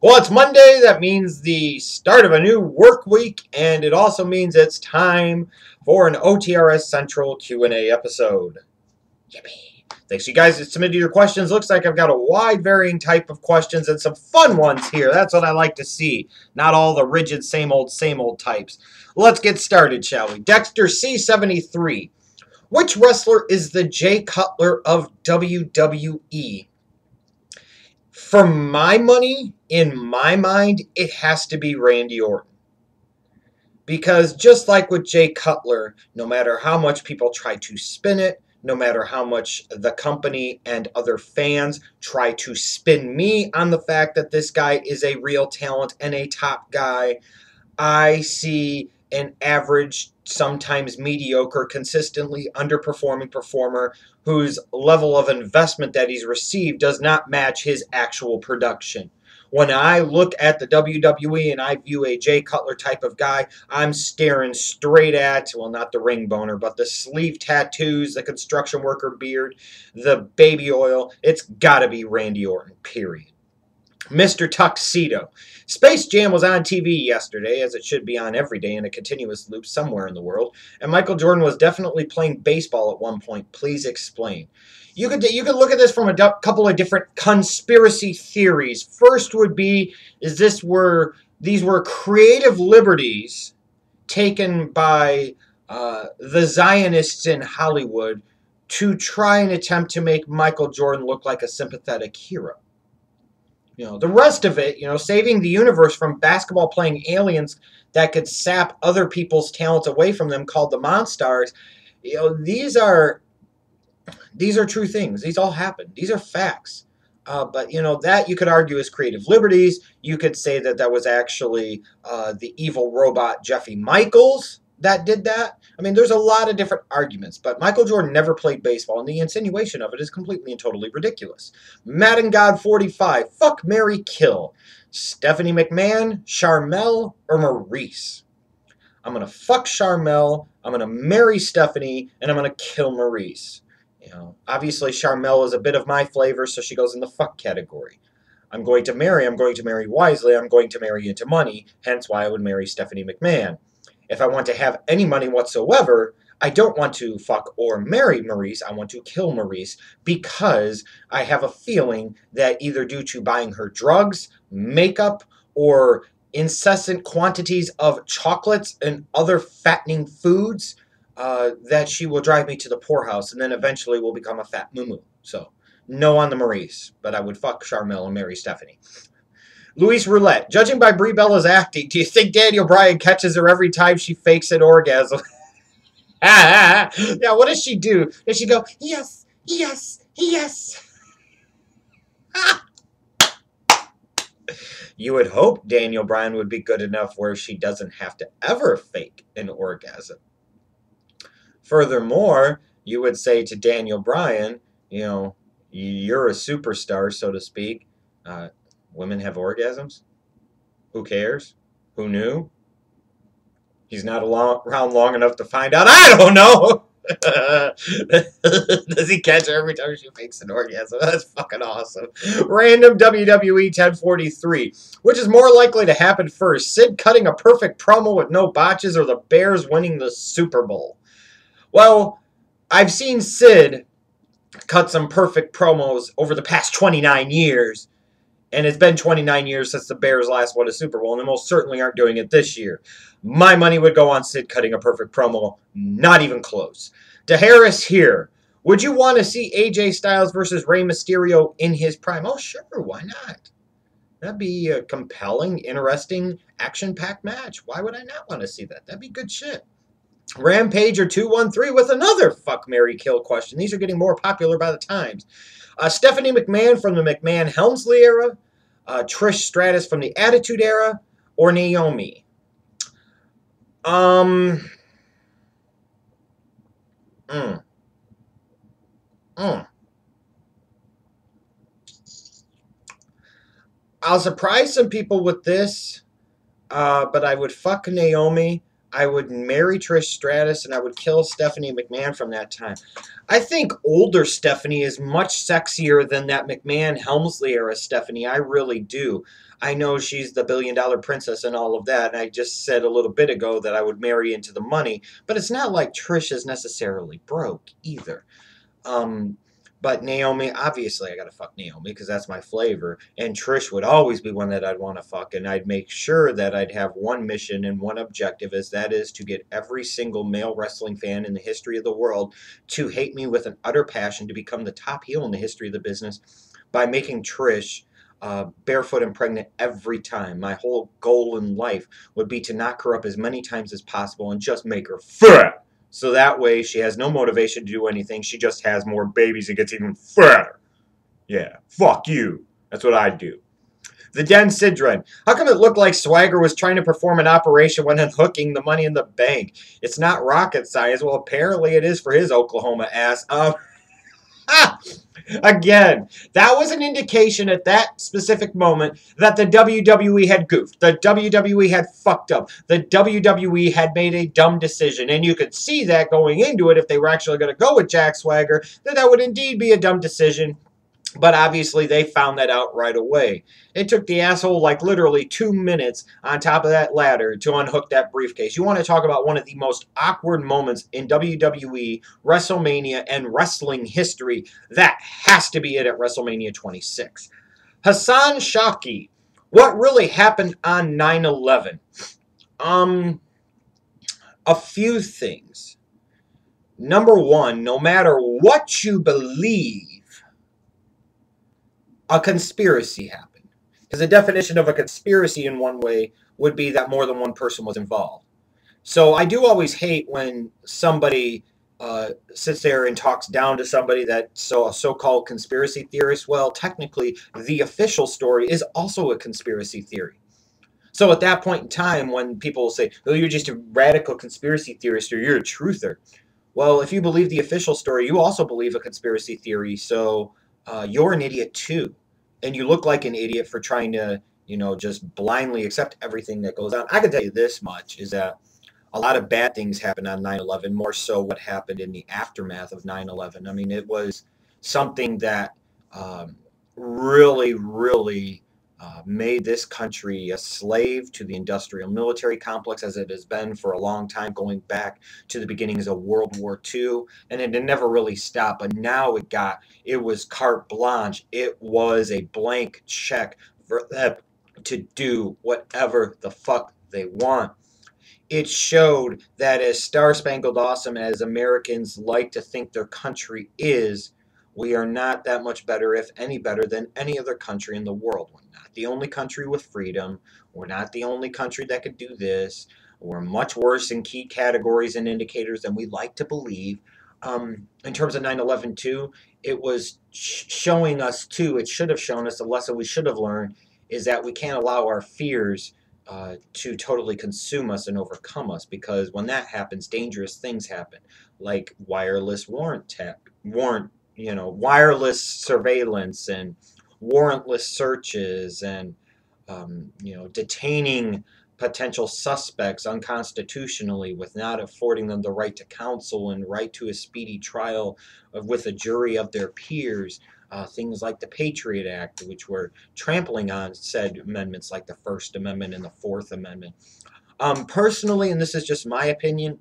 Well, it's Monday. That means the start of a new work week, and it also means it's time for an OTRSCentral Q&A episode. Yippee. Thanks, you guys, that submitted your questions. Looks like I've got a wide varying type of questions and some fun ones here. That's what I like to see. Not all the rigid, same old types. Let's get started, shall we? Dexter C73. Which wrestler is the Jay Cutler of WWE? For my money, in my mind, it has to be Randy Orton. Because just like with Jay Cutler, no matter how much people try to spin it, no matter how much the company and other fans try to spin me on the fact that this guy is a real talent and a top guy, I see an average, sometimes mediocre, consistently underperforming performer whose level of investment that he's received does not match his actual production. When I look at the WWE and I view a Jay Cutler type of guy, I'm staring straight at, well, not the ring boner, but the sleeve tattoos, the construction worker beard, the baby oil. It's got to be Randy Orton, period. Mr. Tuxedo. Space Jam was on TV yesterday, as it should be on every day in a continuous loop somewhere in the world, and Michael Jordan was definitely playing baseball at one point. Please explain. You could look at this from a couple of different conspiracy theories. First would be, these were creative liberties taken by the Zionists in Hollywood to try and attempt to make Michael Jordan look like a sympathetic hero. You know, the rest of it, saving the universe from basketball-playing aliens that could sap other people's talents away from them, called the Monstars, these are true things. These all happen. These are facts. But, that you could argue is creative liberties. You could say that was actually the evil robot Jeffy Michaels that did that. I mean, there's a lot of different arguments, but Michael Jordan never played baseball, and the insinuation of it is completely and totally ridiculous. Madden God 45, fuck, marry, kill. Stephanie McMahon, Charmel, or Maurice? I'm going to fuck Charmel, I'm going to marry Stephanie, and I'm going to kill Maurice. Obviously Charmel is a bit of my flavor, so she goes in the fuck category. I'm going to marry wisely, I'm going to marry into money, hence why I would marry Stephanie McMahon. If I want to have any money whatsoever, I don't want to fuck or marry Maurice. I want to kill Maurice because I have a feeling that either due to buying her drugs, makeup, or incessant quantities of chocolates and other fattening foods, that she will drive me to the poorhouse and then eventually will become a fat moo-moo. So, no on the Maurice, but I would fuck Charmel and marry Stephanie. Luis Roulette. Judging by Brie Bella's acting, do you think Daniel Bryan catches her every time she fakes an orgasm? Yeah, what does she do? Does she go, yes, yes, yes? You would hope Daniel Bryan would be good enough where she doesn't have to ever fake an orgasm. Furthermore, you would say to Daniel Bryan, you're a superstar, so to speak. Women have orgasms? Who cares? Who knew? He's not around long enough to find out. I don't know! Does he catch her every time she fakes an orgasm? That's fucking awesome. Random WWE 1043. Which is more likely to happen first? Sid cutting a perfect promo with no botches, or the Bears winning the Super Bowl? Well, I've seen Sid cut some perfect promos over the past 29 years. And it's been 29 years since the Bears last won a Super Bowl, and they most certainly aren't doing it this year. My money would go on Sid cutting a perfect promo. Not even close. DeHarris here. Would you want to see AJ Styles versus Rey Mysterio in his prime? Oh, sure. Why not? That'd be a compelling, interesting, action-packed match. Why would I not want to see that? That'd be good shit. Rampager 213 with another fuck, marry, kill question. These are getting more popular by the times. Stephanie McMahon from the McMahon-Helmsley era, Trish Stratus from the Attitude era, or Naomi? I'll surprise some people with this, but I would fuck Naomi. I would marry Trish Stratus, and I would kill Stephanie McMahon from that time. I think older Stephanie is much sexier than that McMahon Helmsley era Stephanie. I really do. I know she's the billion-dollar princess and all of that, and I just said a little bit ago that I would marry into the money, but it's not like Trish is necessarily broke either. But Naomi, obviously I gotta fuck Naomi because that's my flavor. And Trish would always be one that I'd want to fuck. And I'd make sure that I'd have one mission and one objective, as that is to get every single male wrestling fan in the history of the world to hate me with an utter passion, to become the top heel in the history of the business by making Trish barefoot and pregnant every time. My whole goal in life would be to knock her up as many times as possible and just make her fat. So that way she has no motivation to do anything. She just has more babies and gets even fatter. Yeah, fuck you. That's what I'd do. The Den Sidran. How come it looked like Swagger was trying to perform an operation when unhooking the Money in the Bank? It's not rocket science. Well, apparently it is for his Oklahoma ass. Again, that was an indication at that specific moment that the WWE had goofed. The WWE had fucked up. The WWE had made a dumb decision. And you could see that going into it, if they were actually going to go with Jack Swagger, that would indeed be a dumb decision. But obviously they found that out right away. It took the asshole like literally 2 minutes on top of that ladder to unhook that briefcase. You want to talk about one of the most awkward moments in WWE, WrestleMania, and wrestling history. That has to be it at WrestleMania 26. Hassan Shaki. What really happened on 9/11? A few things. Number one, no matter what you believe, a conspiracy happened. Because the definition of a conspiracy in one way would be that more than one person was involved. So I do always hate when somebody sits there and talks down to somebody that's a so-called conspiracy theorist. Well, technically, the official story is also a conspiracy theory. So at that point in time, when people say, oh, you're just a radical conspiracy theorist or you're a truther. Well, if you believe the official story, you also believe a conspiracy theory. So you're an idiot too. And you look like an idiot for trying to, just blindly accept everything that goes on. I can tell you this much, is that a lot of bad things happened on 9/11, more so what happened in the aftermath of 9/11. I mean, it was something that really, really made this country a slave to the industrial military complex, as it has been for a long time, going back to the beginnings of World War II. And it never really stopped. But now it was carte blanche. It was a blank check for them to do whatever the fuck they want. It showed that as star-spangled awesome as Americans like to think their country is, we are not that much better, if any better, than any other country in the world. We're not the only country with freedom. We're not the only country that could do this. We're much worse in key categories and indicators than we like to believe. In terms of 9/11 too, it was showing us too, it should have shown us, the lesson we should have learned is that we can't allow our fears to totally consume us and overcome us, because when that happens, dangerous things happen, like wireless wireless surveillance and warrantless searches and, detaining potential suspects unconstitutionally with not affording them the right to counsel and right to a speedy trial with a jury of their peers. Things like the Patriot Act, which were trampling on said amendments like the First Amendment and the Fourth Amendment. Personally, and this is just my opinion,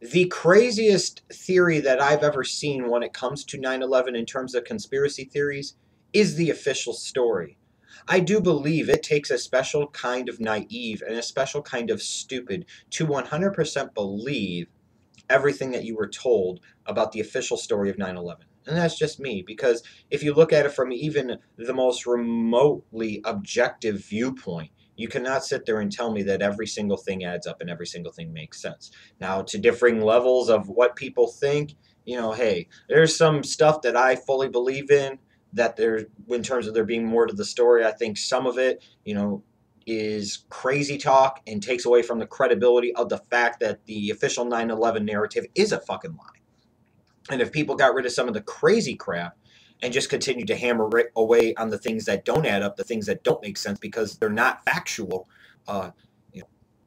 the craziest theory that I've ever seen when it comes to 9/11 in terms of conspiracy theories is the official story. I do believe it takes a special kind of naive and a special kind of stupid to 100% believe everything that you were told about the official story of 9/11. And that's just me, because if you look at it from even the most remotely objective viewpoint, you cannot sit there and tell me that every single thing adds up and every single thing makes sense. Now, to differing levels of what people think, hey, there's some stuff that I fully believe in, that in terms of there being more to the story. I think some of it, is crazy talk and takes away from the credibility of the fact that the official 9/11 narrative is a fucking lie. And if people got rid of some of the crazy crap and just continued to hammer away on the things that don't add up, the things that don't make sense because they're not factual,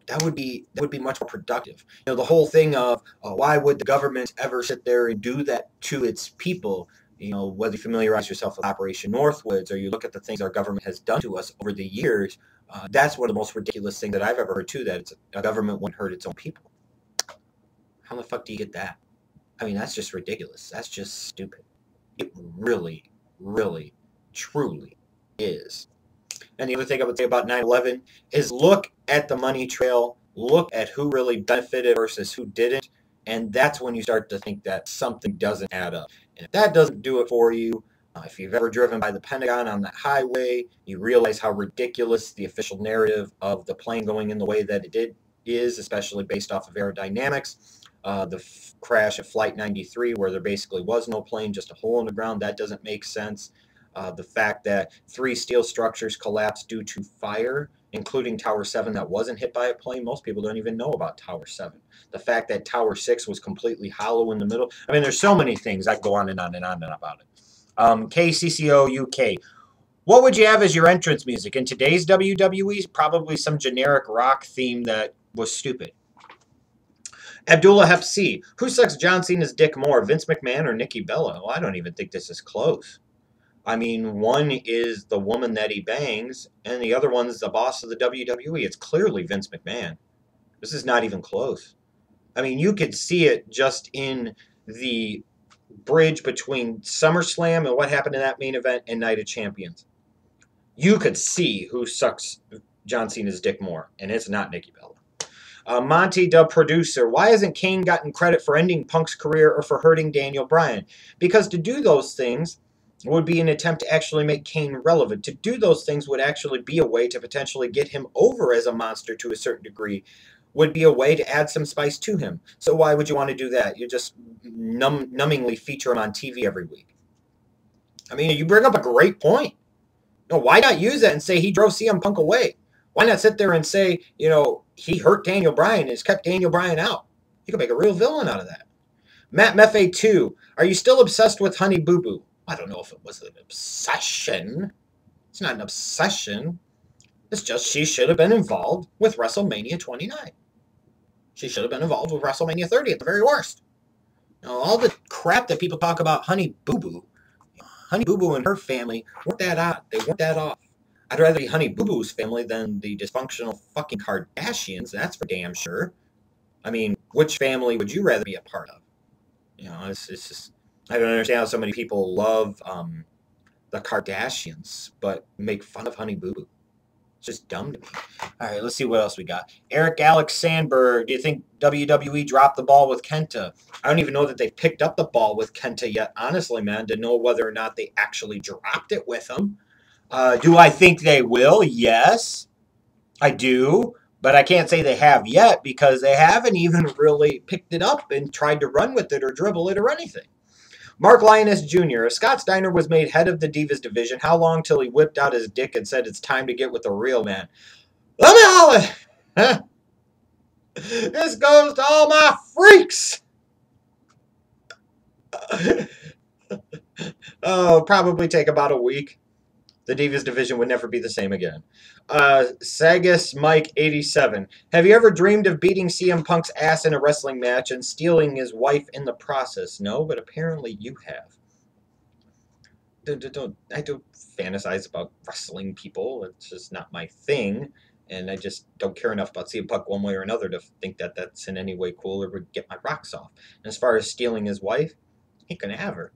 that would be much more productive. You know, the whole thing of why would the government ever sit there and do that to its people? You know, whether you familiarize yourself with Operation Northwoods or you look at the things our government has done to us over the years, that's one of the most ridiculous things that I've ever heard too, that a government wouldn't hurt its own people. How the fuck do you get that? I mean, that's just ridiculous. That's just stupid. It really, really, truly is. And the other thing I would say about 9/11 is look at the money trail, look at who really benefited versus who didn't, and that's when you start to think that something doesn't add up. And if that doesn't do it for you, if you've ever driven by the Pentagon on that highway, you realize how ridiculous the official narrative of the plane going in the way that it did is, especially based off of aerodynamics. The crash of Flight 93, where there basically was no plane, just a hole in the ground, that doesn't make sense. The fact that 3 steel structures collapsed due to fire, including Tower 7 that wasn't hit by a plane. Most people don't even know about Tower 7. The fact that Tower 6 was completely hollow in the middle. I mean, there's so many things. I can go on and on and on about it. KCCO UK. What would you have as your entrance music? In today's WWE, probably some generic rock theme that was stupid. Abdullah Hep C. Who sucks John Cena's dick more, Vince McMahon or Nikki Bella? Well, I don't even think this is close. I mean, one is the woman that he bangs, and the other one's the boss of the WWE. It's clearly Vince McMahon. This is not even close. I mean, you could see it just in the bridge between SummerSlam and what happened in that main event and Night of Champions. You could see who sucks John Cena's dick more, and it's not Nikki Bella. Monty Dub Producer, why hasn't Kane gotten credit for ending Punk's career or for hurting Daniel Bryan? Because to do those things would be an attempt to actually make Kane relevant. To do those things would actually be a way to potentially get him over as a monster to a certain degree, would be a way to add some spice to him. So why would you want to do that? You just numbingly feature him on TV every week. I mean, you bring up a great point. No, why not use that and say he drove CM Punk away? Why not sit there and say, you know, he hurt Daniel Bryan and has kept Daniel Bryan out? You could make a real villain out of that. Matt Meffe 2, are you still obsessed with Honey Boo Boo? I don't know if it was an obsession. It's not an obsession. It's just she should have been involved with WrestleMania 29. She should have been involved with WrestleMania 30 at the very worst. You know, all the crap that people talk about Honey Boo Boo, Honey Boo Boo and her family weren't that odd. They weren't that off. I'd rather be Honey Boo Boo's family than the dysfunctional fucking Kardashians. That's for damn sure. I mean, which family would you rather be a part of? You know, it's just, I don't understand how so many people love the Kardashians, but make fun of Honey Boo Boo. It's just dumb to me. All right, let's see what else we got. Eric Alex Sandberg, do you think WWE dropped the ball with Kenta? I don't even know that they picked up the ball with Kenta yet, honestly, man, to know whether or not they actually dropped it with him. Do I think they will? Yes, I do. But I can't say they have yet because they haven't even really picked it up and tried to run with it or dribble it or anything. Mark Lioness Jr. If Scott Steiner was made head of the Divas division, how long till he whipped out his dick and said it's time to get with the real man? Let me holler! This goes to all my freaks! Oh, probably take about a week. The Divas division would never be the same again. Sagus Mike 87. Have you ever dreamed of beating CM Punk's ass in a wrestling match and stealing his wife in the process? No, but apparently you have. I don't fantasize about wrestling people. It's just not my thing. And I just don't care enough about CM Punk one way or another to think that that's in any way cool or would get my rocks off. And as far as stealing his wife, he can have her.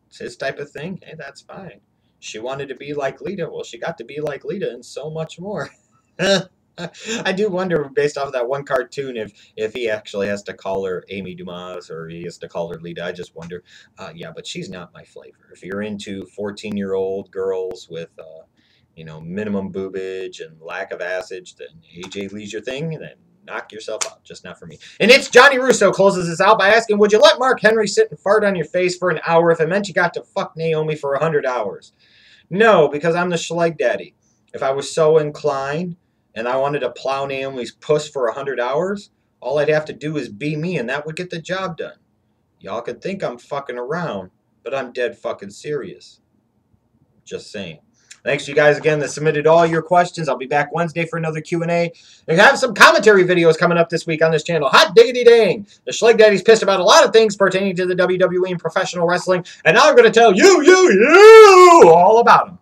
It's his type of thing. Hey, that's fine. She wanted to be like Lita. Well, she got to be like Lita and so much more. I do wonder, based off of that one cartoon, if he actually has to call her Amy Dumas or he has to call her Lita. I just wonder. Yeah, but she's not my flavor. If you're into 14-year-old girls with, minimum boobage and lack of assage, then AJ Lee's your thing, then knock yourself out. Just not for me. And it's Johnny Russo closes this out by asking, would you let Mark Henry sit and fart on your face for an hour if it meant you got to fuck Naomi for 100 hours? No, because I'm the schleg daddy. If I was so inclined and I wanted to plow Naomi's puss for 100 hours, all I'd have to do is be me and that would get the job done. Y'all can think I'm fucking around, but I'm dead fucking serious. Just saying. Thanks to you guys again that submitted all your questions. I'll be back Wednesday for another Q&A. And have some commentary videos coming up this week on this channel. Hot diggity dang! The Schleg Daddy's pissed about a lot of things pertaining to the WWE and professional wrestling. And now I'm going to tell you all about them.